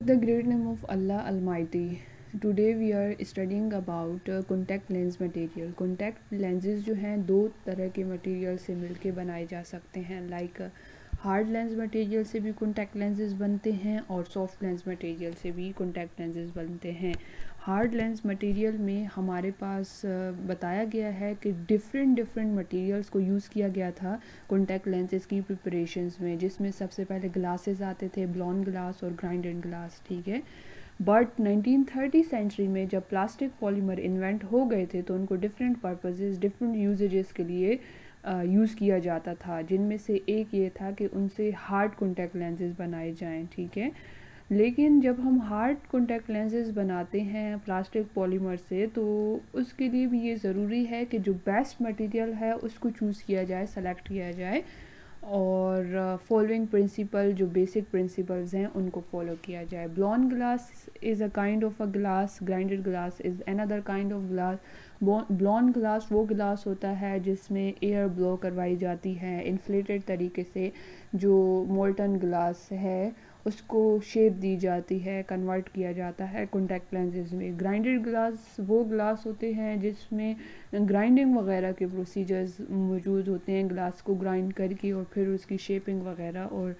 The great name of Allah Almighty. Today we are studying about contact lens material. Contact lenses जो हैं दो तरह के material से मिलके बनाए जा सकते हैं, लाइक हार्ड लेंस मटेरियल से भी कॉन्टैक्ट लेंसेज बनते हैं और सॉफ्ट लेंस मटेरियल से भी कॉन्टैक्ट लेंसेज बनते हैं। हार्ड लेंस मटेरियल में हमारे पास बताया गया है कि डिफरेंट मटेरियल्स को यूज़ किया गया था कॉन्टैक्ट लेंसेज की प्रिपरेशंस में, जिसमें सबसे पहले ग्लासेस आते थे, ब्लॉन ग्लास और ग्राइंडेड ग्लास, ठीक है। बट 1930 सेंचुरी में जब प्लास्टिक पॉलीमर इन्वेंट हो गए थे तो उनको डिफरेंट पर्पसेस, डिफरेंट यूजेजेस के लिए यूज़ किया जाता था, जिनमें से एक ये था कि उनसे हार्ड कॉन्टैक्ट लेंसेज बनाए जाएं, ठीक है। लेकिन जब हम हार्ड कॉन्टैक्ट लेंसेज बनाते हैं प्लास्टिक पॉलीमर से, तो उसके लिए भी ये ज़रूरी है कि जो बेस्ट मटेरियल है उसको चूज़ किया जाए, सेलेक्ट किया जाए, और फॉलोइंग प्रिंसिपल, जो बेसिक प्रिंसिपल्स हैं उनको फॉलो किया जाए। ब्लॉन glass is a kind of a glass, grinded glass is another kind of glass. ब्लॉन glass वो ग्लास होता है जिसमें एयर ब्लो करवाई जाती है इन्फ्लेटेड तरीके से, जो मोल्टन ग्लास है उसको शेप दी जाती है, कन्वर्ट किया जाता है कॉन्टैक्ट लेंसेज में। ग्राइंडेड ग्लास वो ग्लास होते हैं जिसमें ग्राइंडिंग वगैरह के प्रोसीजर्स मौजूद होते हैं, ग्लास को ग्राइंड करके और फिर उसकी शेपिंग वगैरह और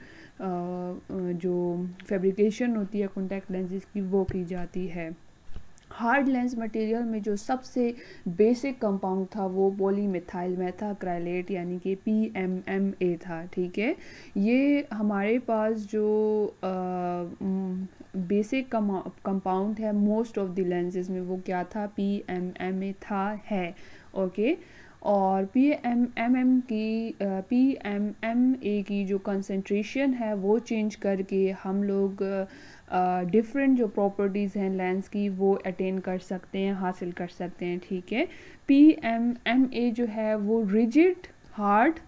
जो फैब्रिकेशन होती है कॉन्टैक्ट लेंसेज की वो की जाती है। हार्ड लेंस मटेरियल में जो सबसे बेसिक कंपाउंड था वो पॉलीमिथाइल मेथाक्राइलेट यानी कि PMMA था, ठीक है। ये हमारे पास जो बेसिक कंपाउंड है मोस्ट ऑफ द लेंसेज में, वो क्या था, PMMA था, है, ओके। और PMMA की जो कंसंट्रेशन है वो चेंज करके हम लोग डिफरेंट जो प्रॉपर्टीज़ हैं लेंस की वो अटेन कर सकते हैं, हासिल कर सकते हैं, ठीक है। PMMA जो है वो rigid hard,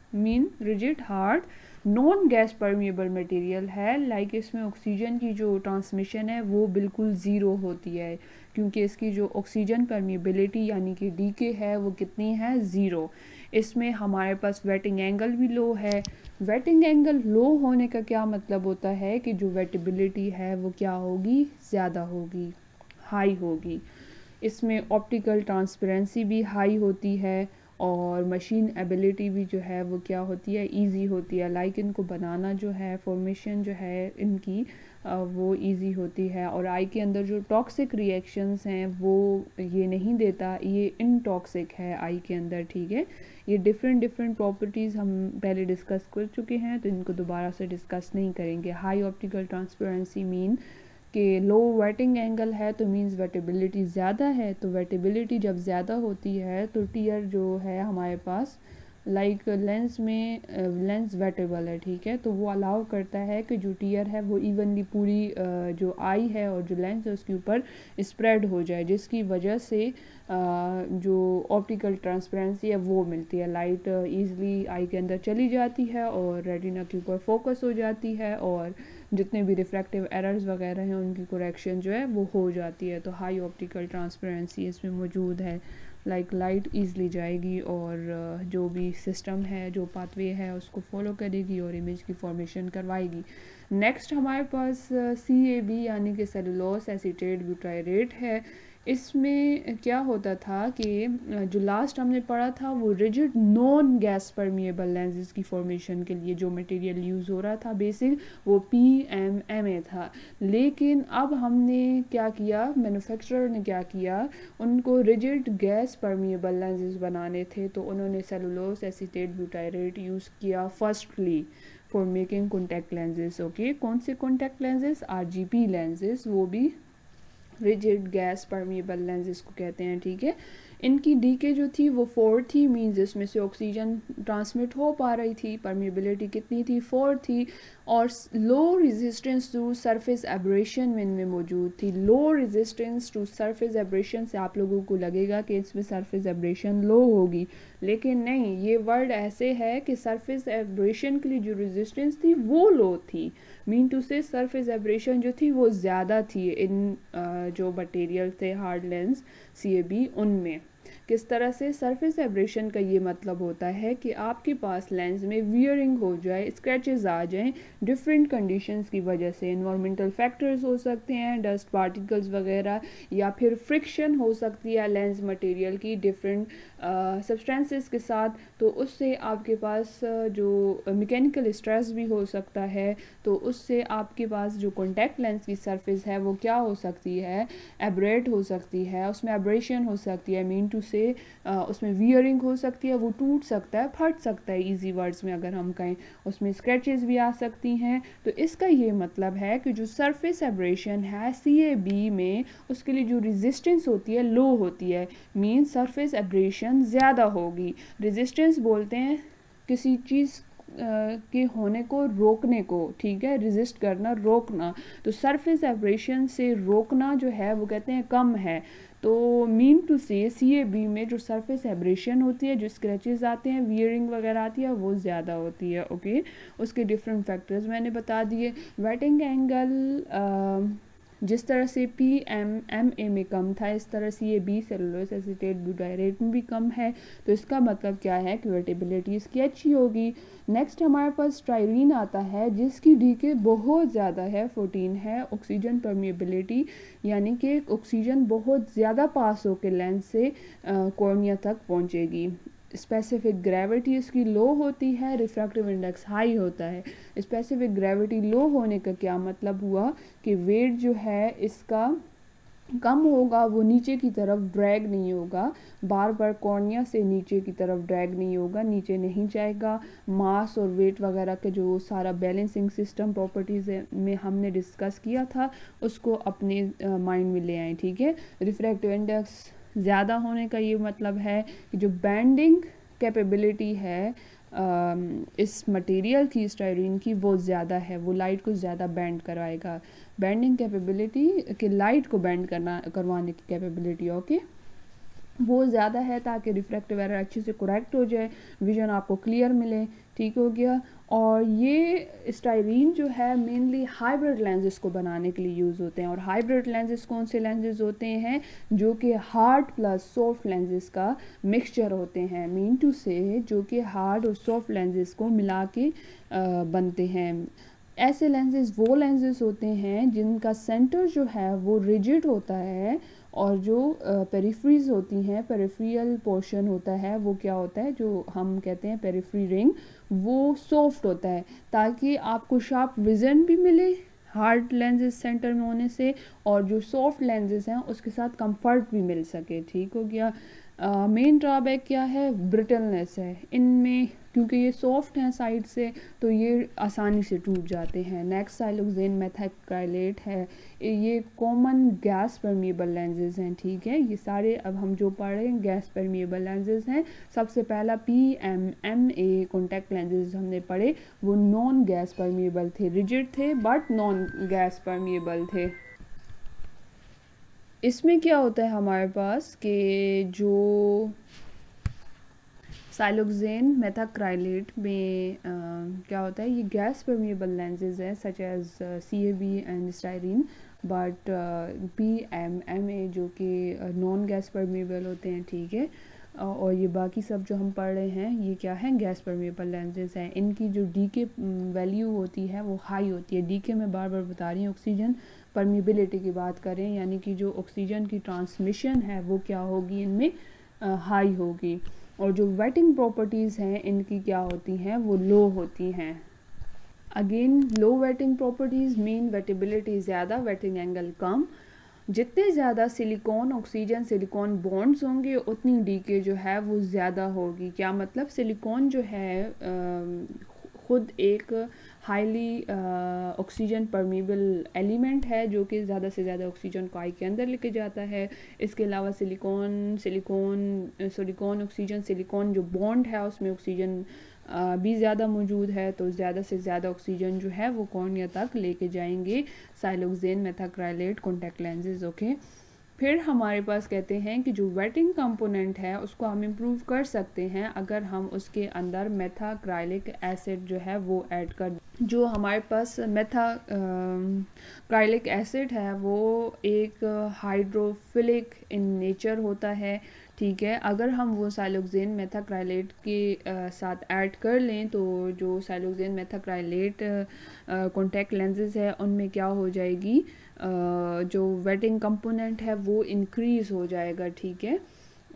rigid hard non gas permeable material है, लाइक इसमें ऑक्सीजन की जो ट्रांसमिशन है वो बिल्कुल ज़ीरो होती है, क्योंकि इसकी जो ऑक्सीजन परमिएबिलिटी यानी कि डीके है वो कितनी है, ज़ीरो। इसमें हमारे पास वेटिंग एंगल भी लो है। वेटिंग एंगल लो होने का क्या मतलब होता है कि जो वेटेबिलिटी है वो क्या होगी, ज़्यादा होगी, हाई होगी। इसमें ऑप्टिकल ट्रांसपेरेंसी भी हाई होती है और मशीन एबिलिटी भी जो है वो क्या होती है, इजी होती है, लाइक इनको बनाना जो है, फॉर्मेशन जो है इनकी वो इजी होती है। और आई के अंदर जो टॉक्सिक रिएक्शंस हैं वो ये नहीं देता, ये इनटॉक्सिक है आई के अंदर, ठीक है। ये डिफरेंट प्रॉपर्टीज़ हम पहले डिस्कस कर चुके हैं तो इनको दोबारा से डिस्कस नहीं करेंगे। हाई ऑप्टिकल ट्रांसपेरेंसी मीन कि लो वेटिंग एंगल है तो मींस वेटेबिलिटी ज़्यादा है, तो वेटेबिलिटी जब ज़्यादा होती है तो टीयर जो है हमारे पास, लाइक लेंस में लेंस वेटेबल है, ठीक है, तो वो अलाउ करता है कि जो टीयर है वो इवनली पूरी जो आई है और जो लेंस है उसके ऊपर स्प्रेड हो जाए, जिसकी वजह से जो ऑप्टिकल ट्रांसपेरेंसी है वो मिलती है, लाइट ईज़िली आई के अंदर चली जाती है और रेटिना के ऊपर फोकस हो जाती है और जितने भी रिफ्रैक्टिव एरर्स वगैरह हैं उनकी करेक्शन जो है वो हो जाती है। तो हाई ऑप्टिकल ट्रांसपेरेंसी इसमें मौजूद है, लाइक लाइट ईज़िली जाएगी और जो भी सिस्टम है, जो पाथवे है उसको फॉलो करेगी और इमेज की फॉर्मेशन करवाएगी। नेक्स्ट हमारे पास CAB यानी कि सेलुलोस एसीटेट ब्यूटायरेट है। इसमें क्या होता था कि जो लास्ट हमने पढ़ा था वो rigid non gas permeable lenses की फॉर्मेशन के लिए जो मटेरियल यूज़ हो रहा था बेसिक, वो PMMA था। लेकिन अब हमने क्या किया, मैन्युफैक्चरर ने क्या किया, उनको रिजिड गैस परमिएबल लेंसेज बनाने थे तो उन्होंने सेलुलोस एसीटेट ब्यूटायरेट यूज़ किया firstly for making contact lenses, okay. कौन से कॉन्टैक्ट लेंसेज, RGP लेंसेज, वो भी रिजिड गैस परमिएबल लेंस इसको कहते हैं, ठीक है। इनकी डीके जो थी वो 4 थी, मींस इसमें से ऑक्सीजन ट्रांसमिट हो पा रही थी, परमिएबिलिटी कितनी थी, 4 थी, और low resistance to surface abrasion में इनमें मौजूद थी। Low resistance to surface abrasion से आप लोगों को लगेगा कि इसमें सरफेस एब्रेशन लो होगी, लेकिन नहीं, ये वर्ड ऐसे है कि सरफेस एब्रेशन के लिए जो रेजिस्टेंस थी वो लो थी, मीन टू से सरफेस एब्रेशन जो थी वो ज़्यादा थी इन जो मटेरियल थे हार्ड लेंस CAB उनमें। किस तरह से? सरफेस एब्रेशन का ये मतलब होता है कि आपके पास लेंस में वियरिंग हो जाए, स्क्रैचेस आ जाएं डिफरेंट कंडीशंस की वजह से। इन्वायरमेंटल फैक्टर्स हो सकते हैं, डस्ट पार्टिकल्स वगैरह, या फिर फ्रिक्शन हो सकती है लेंस मटेरियल की डिफरेंट सब्सटेंसेस के साथ, तो उससे आपके पास जो मैकेनिकल स्ट्रेस भी हो सकता है। तो उससे आपके पास जो कॉन्टैक्ट लेंस की सरफेस है वो क्या हो सकती है? एब्रेट हो सकती है, उसमें एब्रेशन हो सकती है, मीन टू से उसमें वियरिंग हो सकती है, वो टूट सकता है, फट सकता है, इजी वर्ड्स में अगर हम कहें। उसमें स्क्रैचेस भी आ सकती हैं। तो इसका ये मतलब है कि जो सरफेस एब्रेशन है CAB में, उसके लिए जो रेजिस्टेंस होती है लो होती है, मीन सरफेस एब्रेशन ज़्यादा होगी। रेजिस्टेंस बोलते हैं किसी चीज़ के होने को रोकने को, ठीक है, रेजिस्ट करना, रोकना। तो सरफेस एब्रेशन से रोकना जो है वो कहते हैं कम है। तो मीन टू से CAB में जो सरफेस एब्रेशन होती है, जो स्क्रैचेस आते हैं, वियरिंग वगैरह आती है, वो ज़्यादा होती है। ओके, उसके डिफरेंट फैक्टर्स मैंने बता दिए। वेटिंग एंगल जिस तरह से PMMA में कम था, इस तरह CAB सेलुलोज एसीटेट ब्यूटायरेट में भी कम है। तो इसका मतलब क्या है कि वेटेबिलिटी इसकी अच्छी होगी। नेक्स्ट हमारे पास स्टाइरीन आता है, जिसकी डीके बहुत ज़्यादा है, 14 है। ऑक्सीजन परमिएबिलिटी यानी कि ऑक्सीजन बहुत ज़्यादा पास होकर लेंस से कॉर्निया तक पहुँचेगी। स्पेसिफिक ग्रेविटी इसकी लो होती है, रिफ्रैक्टिव इंडेक्स हाई होता है। स्पेसिफिक ग्रेविटी लो होने का क्या मतलब हुआ कि वेट जो है इसका कम होगा, वो नीचे की तरफ ड्रैग नहीं होगा, बार बार कॉर्निया से नीचे की तरफ ड्रैग नहीं होगा, नीचे नहीं जाएगा। मास और वेट वगैरह के जो सारा बैलेंसिंग सिस्टम प्रॉपर्टीज़ में हमने डिस्कस किया था, उसको अपने माइंड में ले आए, ठीक है। रिफ्रैक्टिव इंडेक्स ज़्यादा होने का ये मतलब है कि जो बैंडिंग कैपेबिलिटी है इस मटेरियल की, स्टाइरीन की, वो ज़्यादा है, वो लाइट को ज़्यादा बैंड करवाएगा। बैंडिंग कैपेबिलिटी कि लाइट को बैंड करवाने की कैपेबिलिटी, ओके, वो ज़्यादा है, ताकि रिफ्रैक्टिव एरर अच्छे से करेक्ट हो जाए, विजन आपको क्लियर मिले, ठीक हो गया। और ये स्टाइरीन जो है मेनली हाइब्रिड लेंसेज को बनाने के लिए यूज़ होते हैं। और हाइब्रिड लेंसेज कौन से लेंसेज होते हैं? जो कि हार्ड प्लस सॉफ्ट लेंसेज का मिक्सचर होते हैं, मीन टू से जो कि हार्ड और सॉफ्ट लेंसेज को मिला के बनते हैं। ऐसे लेंसेज वो लेंसेज होते हैं जिनका सेंटर जो है वो रिजिड होता है, और जो पेरिफ्रीज होती हैं, पेरिफेरियल पोर्शन होता है, वो क्या होता है, जो हम कहते हैं पेरिफेरी रिंग, वो सॉफ्ट होता है, ताकि आपको शार्प विजन भी मिले हार्ड लेंसेज सेंटर में होने से, और जो सॉफ्ट लेंसेज हैं उसके साथ कंफर्ट भी मिल सके, ठीक हो गया। मेन ड्रॉबैक क्या है? ब्रिटलनेस है इनमें, क्योंकि ये सॉफ्ट हैं साइड से, तो ये आसानी से टूट जाते हैं। नेक्स्ट साइलोक्सेन मेथाक्राइलेट है, ये कॉमन गैस परमिएबल लेंसेज हैं, ठीक है। ये सारे अब हम जो पढ़ रहे हैं गैस परमिएबल लेंसेज हैं। सबसे पहला PMMA कॉन्टैक्ट लेंसेज हमने पढ़े, वो नॉन गैस परमिएबल थे, रिजिड थे बट नॉन गैस परमिएबल थे। इसमें क्या होता है हमारे पास कि जो साइलोक्सेन मेथाक्राइलेट में क्या होता है, ये गैस परमिएबल लेंसेज हैं such as CAB and styrene, but PMMA जो कि नॉन गैस परमिएबल होते हैं, ठीक है। और ये बाकी सब जो हम पढ़ रहे हैं ये क्या है? गैस परमिएबल लेंसेज हैं। इनकी जो डीके वैल्यू होती है वो हाई होती है। डीके में बार बार बता रही हूँ, ऑक्सीजन परमिएबिलिटी की बात करें, यानी कि जो ऑक्सीजन की ट्रांसमिशन है वो क्या होगी, इनमें हाई होगी। और जो वेटिंग प्रॉपर्टीज़ हैं इनकी क्या होती हैं? वो लो होती हैं। अगेन लो वेटिंग प्रॉपर्टीज़ मीन वेटेबिलिटी ज़्यादा, वेटिंग एंगल कम। जितने ज़्यादा सिलिकॉन ऑक्सीजन सिलिकॉन बॉन्ड्स होंगे उतनी डीके जो है वो ज़्यादा होगी। क्या मतलब? सिलिकॉन जो है खुद एक हाईली ऑक्सीजन परमिएबल एलिमेंट है, जो कि ज़्यादा से ज़्यादा ऑक्सीजन को आई के अंदर लेके जाता है। इसके अलावा सिलिकॉन ऑक्सीजन सिलिकॉन जो बॉन्ड है उसमें ऑक्सीजन भी ज़्यादा मौजूद है, तो ज़्यादा से ज़्यादा ऑक्सीजन जो है वो कॉर्निया तक लेके जाएंगे साइलोक्सेन मेथाक्राइलेट कॉन्टैक्ट लेंसेज, ओके। फिर हमारे पास कहते हैं कि जो वेटिंग कंपोनेंट है उसको हम इम्प्रूव कर सकते हैं अगर हम उसके अंदर मेथाक्राइलिक एसिड जो है वो ऐड कर। जो हमारे पास मेथाक्राइलिक एसिड है वो एक हाइड्रोफिलिक इन नेचर होता है, ठीक है। अगर हम वो साइलोक्सेन मेथाक्राइलेट के साथ ऐड कर लें तो जो साइलोक्सेन मेथाक्राइलेट कॉन्टैक्ट लेंसेज है उनमें क्या हो जाएगी, जो वेटिंग कंपोनेंट है वो इंक्रीज़ हो जाएगा, ठीक है।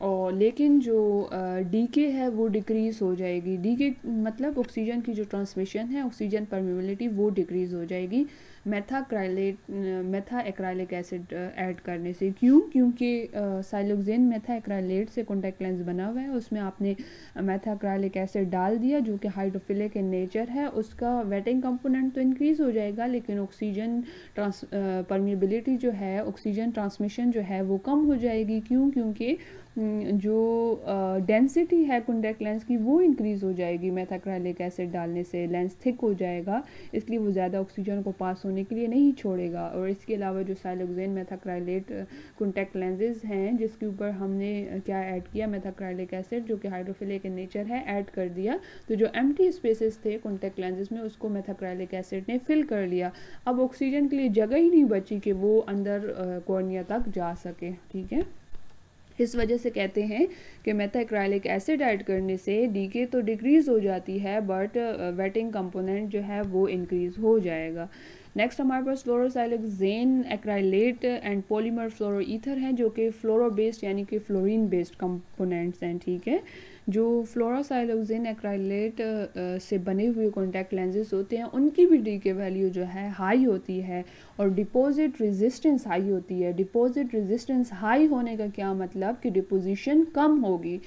और लेकिन जो डीके है वो डिक्रीज़ हो जाएगी। डीके मतलब ऑक्सीजन की जो ट्रांसमिशन है, ऑक्सीजन परमिबिलिटी वो डिक्रीज़ हो जाएगी मेथा एक्राइलिक एसिड ऐड करने से। क्यों? क्योंकि साइलोक्सेन मेथा एक्राइलेट से कॉन्टैक्ट लेंस बना हुआ है, उसमें आपने मेथा एक्राइलिक एसिड डाल दिया जो कि हाइड्रोफिलिक इन नेचर है, उसका वेटिंग कंपोनेंट तो इंक्रीज़ हो जाएगा लेकिन ऑक्सीजन परमिबिलिटी जो है, ऑक्सीजन ट्रांसमिशन जो है वो कम हो जाएगी। क्यों? क्योंकि जो डेंसिटी है कॉन्टैक्ट लेंस की वो इंक्रीज़ हो जाएगी मेथाक्राइलिक एसिड डालने से, लेंस थिक हो जाएगा, इसलिए वो ज़्यादा ऑक्सीजन को पास होने के लिए नहीं छोड़ेगा। और इसके अलावा जो साइलोक्सेन मेथाक्राइलेट कॉन्टैक्ट लेंसेज हैं जिसके ऊपर हमने क्या ऐड किया, मेथाक्राइलिक एसिड जो कि हाइड्रोफिलिक इन नेचर है ऐड कर दिया, तो जो एम्प्टी स्पेसेस थे कॉन्टैक्ट लेंसेज में उसको मेथाक्राइलिक एसिड ने फिल कर लिया। अब ऑक्सीजन के लिए जगह ही नहीं बची कि वो अंदर कॉर्निया तक जा सके, ठीक है। इस वजह से कहते हैं कि मेथा एक्राइलिक एसिड ऐड करने से डीके तो डिक्रीज़ हो जाती है बट वेटिंग कंपोनेंट जो है वो इंक्रीज़ हो जाएगा। नेक्स्ट हमारे पास फ्लोरोसाइलोक्सेन एक्राइलेट एंड पॉलीमर फ्लोरोईथर हैं जो कि फ्लोरो बेस्ड यानी कि फ्लोरीन बेस्ड कंपोनेंट्स हैं, ठीक है। जो फ्लोरोसाइलोक्सेन एक्राइलेट से बने हुए कॉन्टैक्ट लेंसेज होते हैं उनकी भी डी के वैल्यू जो है हाई होती है और डिपॉजिट रेजिस्टेंस हाई होती है। डिपॉजिट रेजिस्टेंस हाई होने का क्या मतलब कि डिपोजिशन कम होगी।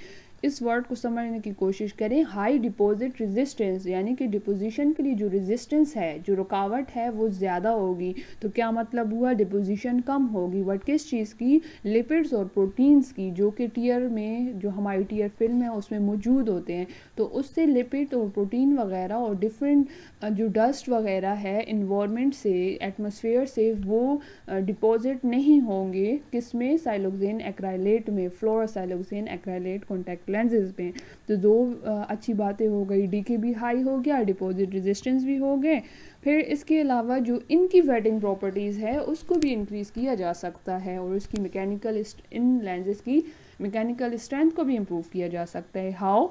इस वर्ड को समझने की कोशिश करें। हाई डिपॉजिट रेजिस्टेंस यानी कि डिपोजिशन के लिए जो रेजिस्टेंस है, जो रुकावट है वो ज़्यादा होगी, तो क्या मतलब हुआ, डिपोजिशन कम होगी। बट किस चीज़ की, लिपिड्स और प्रोटीन्स की, जो कि टीयर में, जो हमारी टीयर फिल्म है उसमें मौजूद होते हैं, तो उससे लिपिड और प्रोटीन वगैरह और डिफरेंट जो डस्ट वगैरह है इन्वायरमेंट से, एटमॉस्फेयर से, वो डिपॉजिट नहीं होंगे किसमें, साइलोक्सेन एक्राइलेट में, फ्लोरोसाइलोक्सेन एक्राइलेट कॉन्टैक्ट लेंसेज में। तो दो अच्छी बातें हो गई, डीके भी हाई हो गया, डिपॉजिट रेजिस्टेंस भी हो गए। फिर इसके अलावा जो इनकी वेटिंग प्रॉपर्टीज़ है उसको भी इंक्रीज़ किया जा सकता है और उसकी मैकेनिकल, इन लेंसेज की मैकेनिकल स्ट्रेंथ को भी इम्प्रूव किया जा सकता है। हाउ?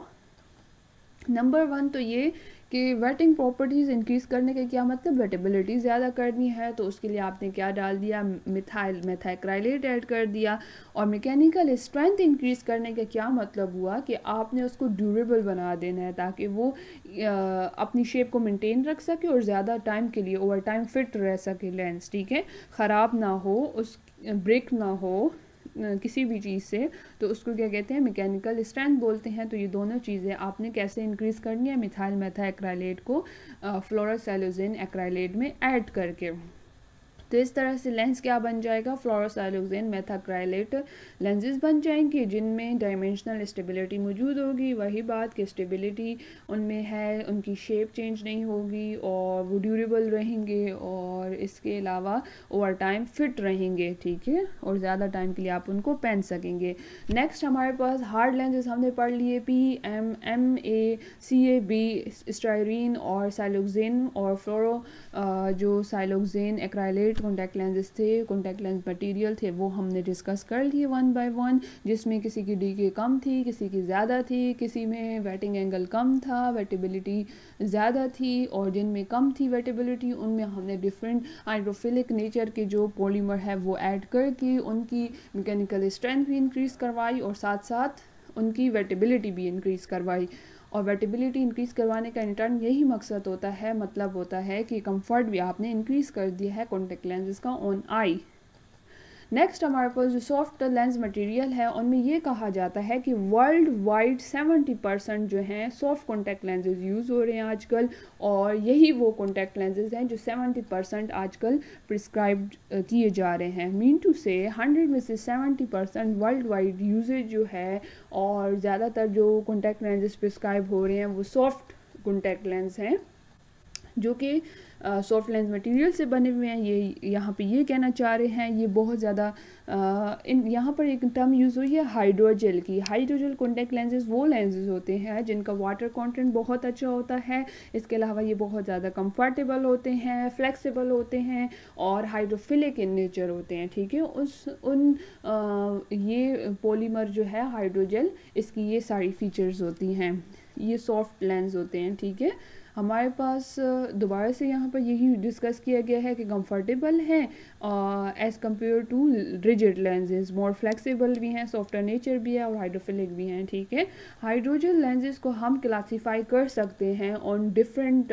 नंबर 1 तो ये कि वेटिंग प्रॉपर्टीज़ इंक्रीज़ करने का क्या मतलब, वेटेबिलिटी ज़्यादा करनी है तो उसके लिए आपने क्या डाल दिया, मेथाक्राइलेट ऐड कर दिया। और मैकेनिकल स्ट्रेंथ इंक्रीज़ करने का क्या मतलब हुआ कि आपने उसको ड्यूरेबल बना देना है ताकि वो अपनी शेप को मेंटेन रख सके और ज़्यादा टाइम के लिए ओवर टाइम फिट रह सके लेंस, ठीक है, ख़राब ना हो, उस ब्रेक ना हो किसी भी चीज़ से, तो उसको क्या कहते हैं, मैकेनिकल स्ट्रेंथ बोलते हैं। तो ये दोनों चीज़ें आपने कैसे इंक्रीज़ करनी है, मिथाइल मेथा एक्राइलेट को फ्लोरोसाइलोक्सेन एक्राइलेट में ऐड करके। तो इस तरह से लेंस क्या बन जाएगा, फ्लोरोसाइलोक्सेन मेथाक्राइलेट लेंसेज बन जाएंगे जिनमें डायमेंशनल स्टेबिलिटी मौजूद होगी। वही बात कि स्टेबिलिटी उनमें है, उनकी शेप चेंज नहीं होगी और वो ड्यूरेबल रहेंगे और इसके अलावा ओवर टाइम फिट रहेंगे, ठीक है, और ज़्यादा टाइम के लिए आप उनको पहन सकेंगे। नेक्स्ट हमारे पास हार्ड लेंसेज हमने पढ़ लिए, PMMA, CAB, स्टायरीन और साइलोक्सेन और फ्लोरो जो साइलोक्सेन एक्राइलेट कॉन्टैक्ट लेंसेज थे, कॉन्टैक्ट लेंस मटेरियल थे, वो हमने डिस्कस कर लिए 1 बाय 1, जिसमें किसी की डीके कम थी, किसी की ज़्यादा थी, किसी में वेटिंग एंगल कम था, वेटेबिलिटी ज़्यादा थी, और जिनमें कम थी वेटेबिलिटी उनमें हमने डिफरेंट हाइड्रोफिलिक नेचर के जो पॉलीमर है वो ऐड करके उनकी मैकेनिकल स्ट्रेंथ भी इंक्रीज़ करवाई और साथ साथ उनकी वेटेबिलिटी भी इंक्रीज़ करवाई। और वेटेबिलिटी इंक्रीज़ करवाने का इंटर्न यही मकसद होता है, मतलब होता है कि कंफर्ट भी आपने इंक्रीज़ कर दिया है कॉन्टैक्ट लेंसेज का ऑन आई। नेक्स्ट हमारे पास जो सॉफ्ट लेंस मटेरियल है उनमें ये कहा जाता है कि वर्ल्ड वाइड 70% जो हैं सॉफ्ट कॉन्टैक्ट लेंसेज यूज़ हो रहे हैं आजकल, और यही वो कॉन्टैक्ट लेंसेज हैं जो 70% आजकल प्रिस्क्राइब्ड किए जा रहे हैं। मीन टू से 100 में से 70% वर्ल्ड वाइड यूजेज जो है और ज़्यादातर जो कॉन्टैक्ट लेंसेज प्रिस्क्राइब हो रहे हैं वो सॉफ्ट कॉन्टैक्ट लेंस हैं जो कि सॉफ्ट लेंस मटेरियल से बने हुए हैं। ये यहाँ पे ये कहना चाह रहे हैं, ये बहुत ज़्यादा इन यहाँ पर एक टर्म यूज़ हुई है हाइड्रोजेल की। हाइड्रोजेल कॉन्टैक्ट लेंसेज वो लेंसेज होते हैं जिनका वाटर कंटेंट बहुत अच्छा होता है। इसके अलावा ये बहुत ज़्यादा कंफर्टेबल होते हैं, फ्लेक्सिबल होते हैं और हाइड्रोफिलिक इन नेचर होते हैं, ठीक है। ये पॉलीमर जो है हाइड्रोजेल, इसकी ये सारी फीचर्स होती हैं। ये सॉफ्ट लेंस होते हैं, ठीक है। हमारे पास दोबारा से यहाँ पर यही डिस्कस किया गया है कि कंफर्टेबल हैं as compared to rigid lenses, more flexible भी हैं, सॉफ्टर नेचर भी है और हाइड्रोफिलिक भी हैं, ठीक है। हाइड्रोजन लेंसेज को हम क्लासीफाई कर सकते हैं ऑन डिफरेंट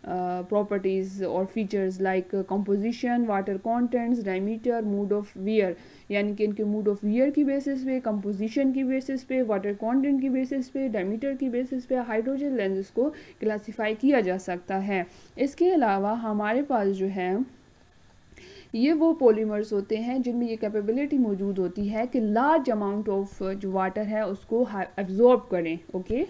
प्रॉपर्टीज़ और features like composition, water contents, diameter, mood off wear, यानी कि इनके मूड ऑफ वियर की बेसिस पे, कंपोजिशन की बेसिस पे, वाटर कंटेंट की बेसिस पे, डायमीटर की बेसिस पे हाइड्रोजन लेंसेज को क्लासीफाई किया जा सकता है। इसके अलावा हमारे पास जो है ये वो पॉलीमर्स होते हैं जिनमें ये कैपेबिलिटी मौजूद होती है कि लार्ज अमाउंट ऑफ जो वाटर है उसको एब्जॉर्ब करें, ओके।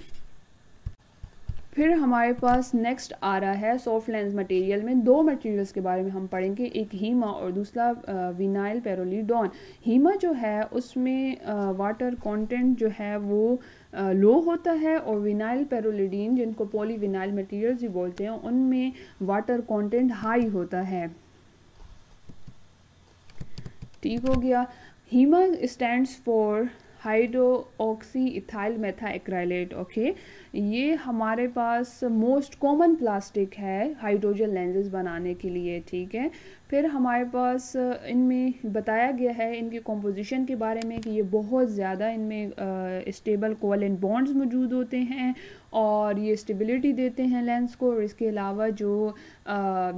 फिर हमारे पास नेक्स्ट आ रहा है सॉफ्ट लेंस मटेरियल में दो मटेरियल्स के बारे में हम पढ़ेंगे, एक हीमा और दूसरा विनाइल पेरोलिडोन। हीमा जो है उसमें वाटर कंटेंट जो है वो लो होता है और विनाइल पेरोलिडीन जिनको पॉलीविनाइल मटेरियल्स भी बोलते हैं उनमें वाटर कंटेंट हाई होता है, ठीक हो गया। HEMA stands for hydroxy ethyl methacrylate, okay. ये हमारे पास मोस्ट कॉमन प्लास्टिक है हाइड्रोजन लेंसेज बनाने के लिए, ठीक है। फिर हमारे पास इनमें बताया गया है इनकी कंपोजिशन के बारे में कि ये बहुत ज़्यादा इनमें स्टेबल कोवलेंट बॉन्ड्स मौजूद होते हैं और ये स्टेबिलिटी देते हैं लेंस को। और इसके अलावा जो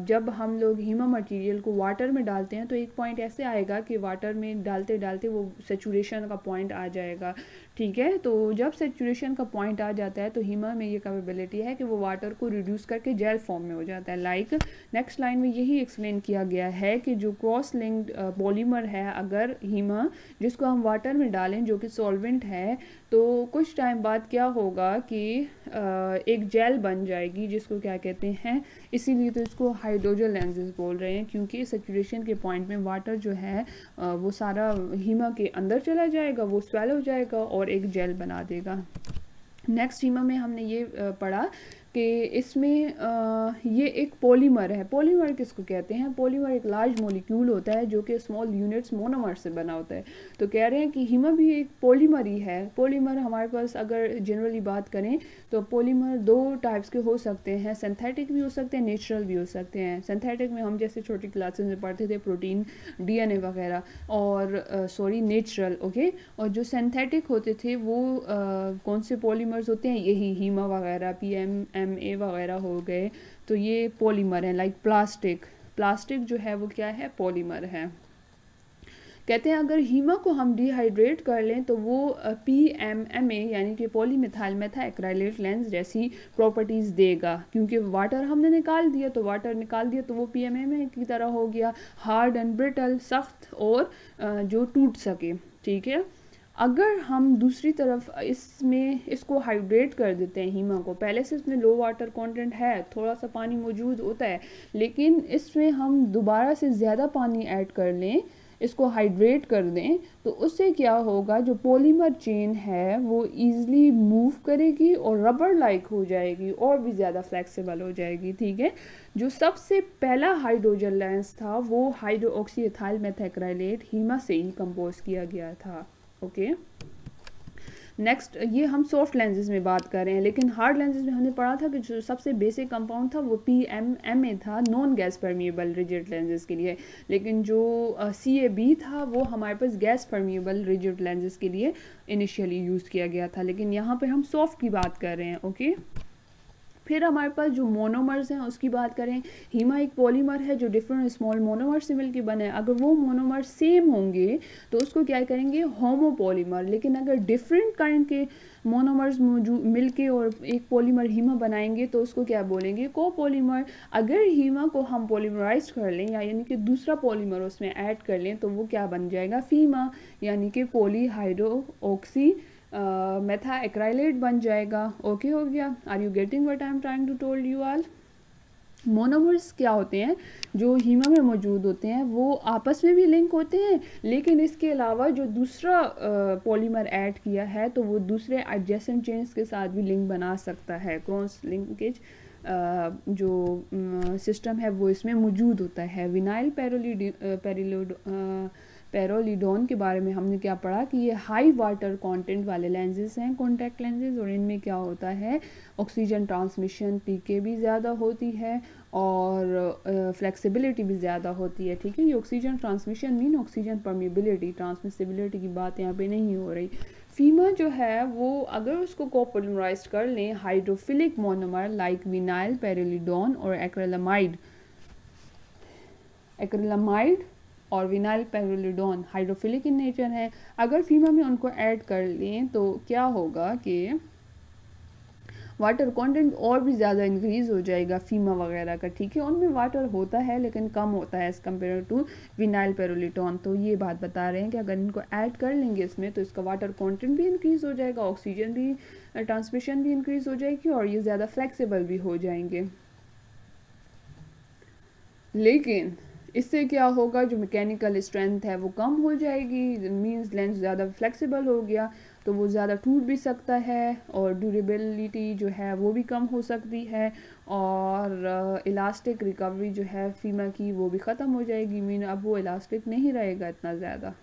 जब हम लोग हीमा मटेरियल को वाटर में डालते हैं तो एक पॉइंट ऐसे आएगा कि वाटर में डालते डालते वो सेचुरेशन का पॉइंट आ जाएगा, ठीक है। तो जब सेचुरेशन का पॉइंट आ जाता है तो हीमा में ये कैपेबिलिटी है कि वो वाटर को रिड्यूस करके जेल फॉर्म में हो जाता है। लाइक नेक्स्ट लाइन में यही एक्सप्लेन किया गया है कि जो क्रॉस लिंक्ड पॉलीमर है, अगर हीमा जिसको हम वाटर में डालें जो कि सॉल्वेंट है, तो कुछ टाइम बाद क्या होगा कि एक जेल बन जाएगी जिसको क्या कहते हैं, इसीलिए तो इसको हाइड्रोजन लेंसेज बोल रहे हैं, क्योंकि सेचुरेशन के पॉइंट में वाटर जो है वो सारा हीमा के अंदर चला जाएगा, वो स्वेल हो जाएगा और एक जेल बना देगा। नेक्स्ट हीमा में हमने ये पढ़ा कि इसमें ये एक पॉलीमर है। पॉलीमर किसको कहते हैं? पॉलीमर एक लार्ज मॉलिक्यूल होता है जो कि स्मॉल यूनिट्स मोनोमर से बना होता है। तो कह रहे हैं कि हीमा भी एक पॉलीमर ही है। पॉलीमर हमारे पास अगर जनरली बात करें तो पॉलीमर दो टाइप्स के हो सकते हैं, सिंथेटिक भी हो सकते हैं, नेचुरल भी हो सकते हैं। सिंथेटिक में हम जैसे छोटी क्लासेस में पढ़ते थे प्रोटीन, डीएनए वगैरह, और नेचुरल, ओके। और जो सिंथेटिक होते थे वो कौन से पॉलीमर्स होते हैं? यही हीमा वगैरह, PMMA वगैरह हो गए। तो ये पॉलीमर है। लाइक प्लास्टिक जो है वो क्या है? पॉलीमर है। कहते हैं अगर हीमा को हम डिहाइड्रेट कर लें तो वो PMMA यानी कि पॉलीमिथाइल मेथा एक्राइलेट लेंस जैसी प्रॉपर्टीज़ देगा, क्योंकि वाटर हमने निकाल दिया तो वो PMMA की तरह हो गया, हार्ड एंड ब्रिटल, सख्त और जो टूट सके, ठीक है। अगर हम दूसरी तरफ इसको हाइड्रेट कर देते हैं हीमा को, पहले से इसमें लो वाटर कंटेंट है, थोड़ा सा पानी मौजूद होता है, लेकिन इसमें हम दोबारा से ज़्यादा पानी ऐड कर लें, इसको हाइड्रेट कर दें, तो उससे क्या होगा, जो पॉलीमर चेन है वो ईज़िली मूव करेगी और रबर लाइक हो जाएगी और भी ज़्यादा फ्लेक्सिबल हो जाएगी, ठीक है। जो सबसे पहला हाइड्रोजन लेंस था वो हाइड्रोक्सी इथाइल मेथा एक्राइलेट हीमा से ही कंपोज किया गया था, ओके। नेक्स्ट, ये हम सॉफ्ट लेंसेज में बात कर रहे हैं, लेकिन हार्ड लेंसेज में हमने पढ़ा था कि जो सबसे बेसिक कंपाउंड था वो PMMA था, non gas permeable rigid lenses के लिए। लेकिन जो CAB था वो हमारे पास गैस परमिएबल रिजिड लेंसेज के लिए इनिशियली यूज़ किया गया था, लेकिन यहाँ पे हम सॉफ्ट की बात कर रहे हैं, ओके। फिर हमारे पास जो मोनोमर्स हैं उसकी बात करें, हीमा एक पॉलीमर है जो डिफरेंट स्मॉल मोनोमर से मिलकर बना है। अगर वो मोनोमर सेम होंगे तो उसको क्या करेंगे? होमोपॉलीमर। लेकिन अगर डिफरेंट काइंड के मोनोमर्स मौजूद मिलके और एक पॉलीमर हीमा बनाएंगे तो उसको क्या बोलेंगे? कोपॉलीमर। अगर हीमा को हम पॉलीमराइज कर लें यानी कि दूसरा पॉलीमर उसमें ऐड कर लें तो वो क्या बन जाएगा? फीमा, यानी कि पॉलीहाइड्रोक्सी मेथा एक्राइलेट बन जाएगा, ओके हो गया। Are you getting what I am trying to told you all? Monomers क्या होते हैं, जो हीमा में मौजूद होते हैं वो आपस में भी लिंक होते हैं, लेकिन इसके अलावा जो दूसरा पॉलीमर ऐड किया है तो वो दूसरे एडजेसेंट चेन्स के साथ भी लिंक बना सकता है। क्रॉस लिंकेज जो सिस्टम है वो इसमें मौजूद होता है। विनाइल पैरोलिडोन के बारे में हमने क्या पढ़ा कि ये हाई वाटर कंटेंट वाले लेंसेज हैं, कॉन्टैक्ट लेंसेज, और इनमें क्या होता है ऑक्सीजन ट्रांसमिशन पीके भी ज़्यादा होती है और फ्लेक्सिबिलिटी भी ज़्यादा होती है। ठीक है, ये oxygen transmission mean oxygen permeability, transmissibility की बात यहाँ पे नहीं हो रही। फीमा जो है वो अगर उसको कोपोलिमराइज कर लें हाइड्रोफिलिक मोनोमर लाइक विनाइल पैरोलिडोन और एक्रिलामाइड और विनाइल पैरोलिडोन हाइड्रोफिलिक इन नेचर है, अगर फीमा में उनको ऐड कर लें तो क्या होगा कि वाटर कंटेंट और भी ज़्यादा इंक्रीज हो जाएगा फीमा वगैरह का। ठीक है, उनमें वाटर होता है लेकिन कम होता है एज़ कम्पेयर टू विनाइल पैरोलिडोन। तो ये बात बता रहे हैं कि अगर इनको ऐड कर लेंगे इसमें तो इसका वाटर कंटेंट भी इंक्रीज हो जाएगा, ऑक्सीजन भी ट्रांसमिशन भी इंक्रीज हो जाएगी और ये ज़्यादा फ्लेक्सिबल भी हो जाएंगे। लेकिन इससे क्या होगा, जो मैकेनिकल स्ट्रेंथ है वो कम हो जाएगी, मींस लेंस ज़्यादा फ्लेक्सिबल हो गया तो वो ज़्यादा टूट भी सकता है और ड्यूरेबिलिटी जो है वो भी कम हो सकती है और इलास्टिक रिकवरी जो है फीमा की वो भी ख़त्म हो जाएगी, मीन अब वो इलास्टिक नहीं रहेगा इतना ज़्यादा।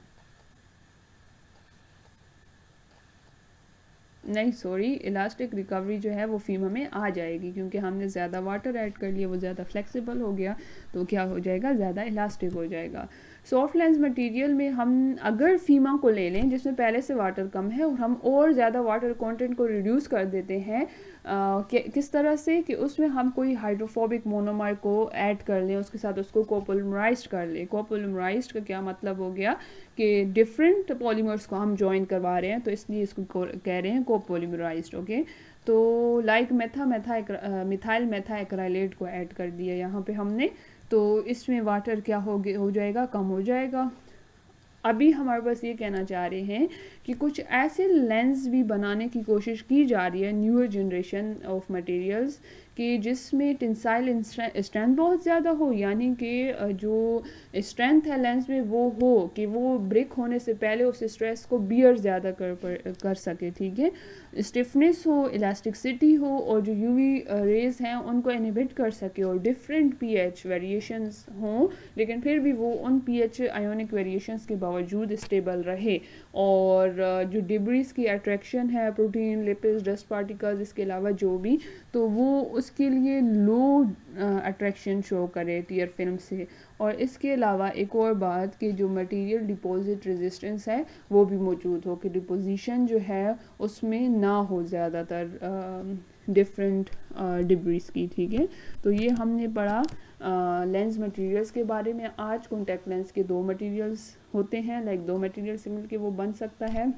नहीं सॉरी, इलास्टिक रिकवरी जो है वो फीमा में आ जाएगी क्योंकि हमने ज़्यादा वाटर ऐड कर लिया, वो ज़्यादा फ्लेक्सिबल हो गया तो क्या हो जाएगा, ज़्यादा इलास्टिक हो जाएगा। सॉफ्ट लेंस मटेरियल में हम अगर फीमा को ले लें जिसमें पहले से वाटर कम है और हम और ज़्यादा वाटर कंटेंट को रिड्यूस कर देते हैं किस तरह से कि उसमें हम कोई हाइड्रोफोबिक मोनोमर को ऐड कर लें, उसके साथ उसको कोपोलिमराइज्ड कर लें। कोपोलिमराइज्ड का क्या मतलब हो गया कि डिफरेंट पॉलीमर्स को हम ज्वाइन करवा रहे हैं तो इसलिए इसको कह रहे हैं कोपोलिमराइज्ड। ओके, तो लाइक मिथाइल मेथा एक्राइलेट को ऐड कर दिया यहाँ पे हमने, तो इसमें वाटर क्या हो जाएगा, कम हो जाएगा। अभी हमारे पास ये कहना चाह रहे हैं कि कुछ ऐसे लेंस भी बनाने की कोशिश की जा रही है न्यूअर जनरेशन ऑफ मटेरियल्स कि जिसमें टेंसाइल स्ट्रेंथ बहुत ज़्यादा हो, यानी कि जो स्ट्रेंथ है लेंस में वो हो कि वो ब्रेक होने से पहले उस स्ट्रेस को बियर ज़्यादा कर सके। ठीक है, स्टिफनेस हो, इलास्टिसिटी हो और जो यूवी रेज हैं उनको इनहिबिट कर सके और डिफरेंट पीएच वेरिएशंस हों लेकिन फिर भी वो उन पीएच आयोनिक वेरिएशंस के बावजूद स्टेबल रहे और जो डिब्रीज की अट्रैक्शन है, प्रोटीन, लिपिड्स, डस्ट पार्टिकल्स, इसके अलावा जो भी, तो वो उसके लिए लो अट्रैक्शन शो करे टीयर फिल्म से। और इसके अलावा एक और बात कि जो मटेरियल डिपॉजिट रेजिस्टेंस है वो भी मौजूद हो कि डिपोजिशन जो है उसमें ना हो ज़्यादातर डिफरेंट डिब्रीज की। ठीक है, तो ये हमने पढ़ा लेंस मटेरियल्स के बारे में। आज कॉन्टैक्ट लेंस के दो मटेरियल्स होते हैं, लाइक दो मटेरियल से मिलके वो बन सकता है।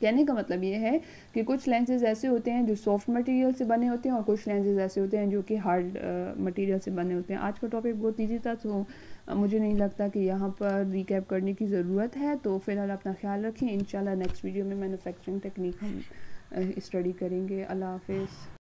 कहने का मतलब ये है कि कुछ लेंसेज ऐसे होते हैं जो सॉफ्ट मटेरियल से बने होते हैं और कुछ लेंसेज ऐसे होते हैं जो कि हार्ड मटेरियल से बने होते हैं। आज का टॉपिक बहुत ईजी था तो मुझे नहीं लगता कि यहाँ पर रिकैप करने की ज़रूरत है। तो फिलहाल अपना ख्याल रखें, इंशाल्लाह नेक्स्ट वीडियो में मैन्युफैक्चरिंग टेक्निक हम स्टडी करेंगे। अल्लाह हाफिज़।